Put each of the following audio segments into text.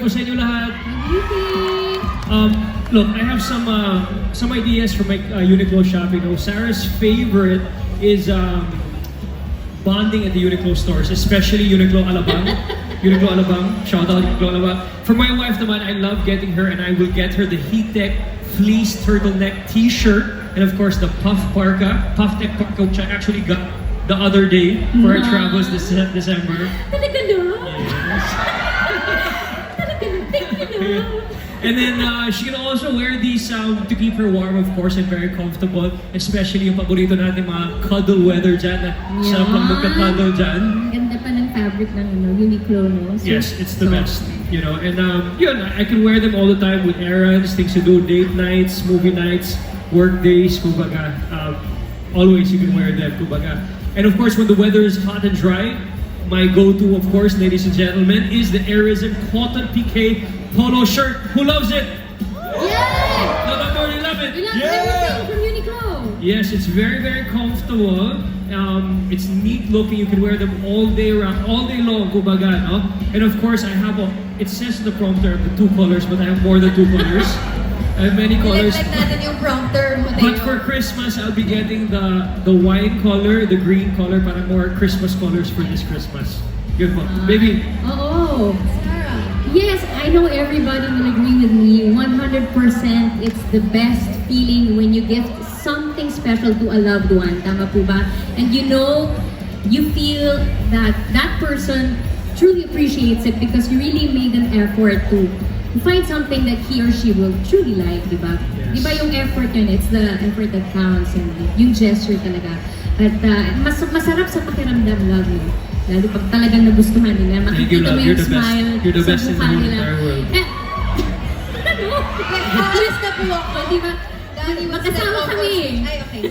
po sa inyo lahat. Good evening. Look, I have some ideas for my Uniqlo shopping. Now, Sarah's favorite is bonding at the Uniqlo stores, especially Uniqlo Alabang. Uniqlo Alabang. Shout out Uniqlo Alabang. For my wife naman, I love getting her, and I will get her the Heat-Tech fleece turtleneck t-shirt, and of course the puff parka, puff-tech parka, which I actually got the other day for our travels this December. Talaga no? Yes. Talaga no? Thank you no? And then she can also wear these to keep her warm, of course, and very comfortable. Especially yung paborito natin mga cuddle weather dyan. Sarap lang magka-cuddle dyan. Ganda pa ng fabric ng Uniqlo, no? So, Yes, it's the best. You know, and yun, I can wear them all the time with errands, things to do, date nights, movie nights, work days, kumbaga. Always you can wear them, kumbaga. And of course, when the weather is hot and dry, my go-to, of course, ladies and gentlemen, is the Airism Cotton PK polo shirt. Who loves it? Yay! You love it? We love everything from Uniqlo. Yes, it's very, very comfortable. It's neat looking. You can wear them all day round, all day long, kumbaga, no? And of course, I have it says in the prompter the 2 colors, but I have more than 2 colors. I have many colors. Like natin yung prompter mo But for Christmas, I'll be getting the wine color, the green color, para more Christmas colors for this Christmas. Good one. Baby. Oo. Sarah. Yes, I know everybody will agree with me. 100% it's the best feeling when you gift something special to a loved one. Tama po ba? And you know, you feel that that person truly appreciates it because you really made an effort to find something that he or she will truly like, di ba? Yes. Di ba yung effort yun? It's the effort that counts and yung gesture talaga. At masarap sa pakiramdam, love you. Lalo pag talagang nagustuhan nila, Thank you, makikita love. mo You're yung the best. smile You're the sa best in the mukha whole nila. entire world. Ano? Alis na po ako. Di ba? Dahil Magkasama kami. Ay, okay.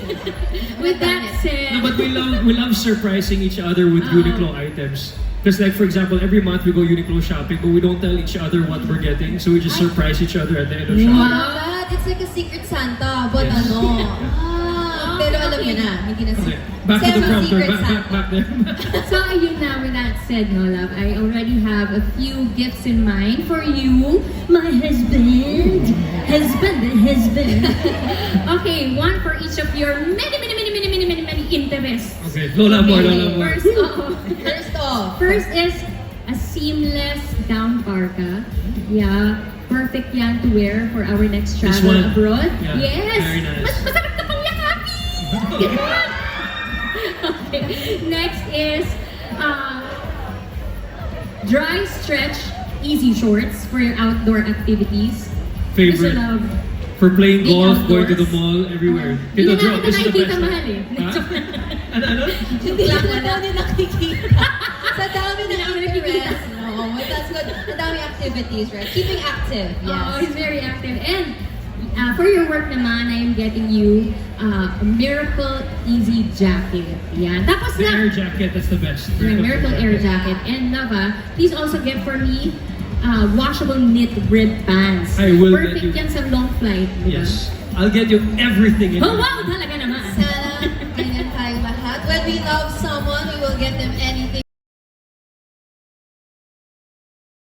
With that said, No, but we love surprising each other with Uniqlo items. Because like for example, every month we go Uniqlo shopping, but we don't tell each other what we're getting, so we just surprise each other at the end of shopping. But it's like a secret Santa, but Yes. pero alam niyo na, hindi na Okay, secret. back to the Sarah, prompter. secret Santa. Back there. so ayun na, with that said, no love, I already have a few gifts in mind for you, my husband. Okay, one for each of your many interests. Okay, Lola more. First is a seamless down parka. Yeah, perfect yan to wear for our next This travel one? abroad. Yeah, Yes! very nice. Masarap na pang yakapin! Okay, next is dry stretch easy shorts for your outdoor activities. Favorite. Gusto love. For playing Being golf, going to the outdoors. mall, everywhere. Hindi Ito, na Joe, kita this is the nakikita best. mahal eh. Ha? Ano? Hindi lang na daw nila nakikita. Sa dami ng Dami interest. No, but that's good. Sa dami activities, right? Keeping active, Oh, yes. he's very active. And for your work naman, I am getting you a Miracle Easy Jacket. Yan. Tapos The na, air jacket, that's the best. yeah, Miracle Air Jacket. And Nava, please also get for me washable knit rib pants. I will get Perfect you- yan sa long flight. Diba? Yes. I'll get you everything in Oh, here. wow! Talaga naman. Sana ganyan tayo lahat. When we love someone, we will get them anything.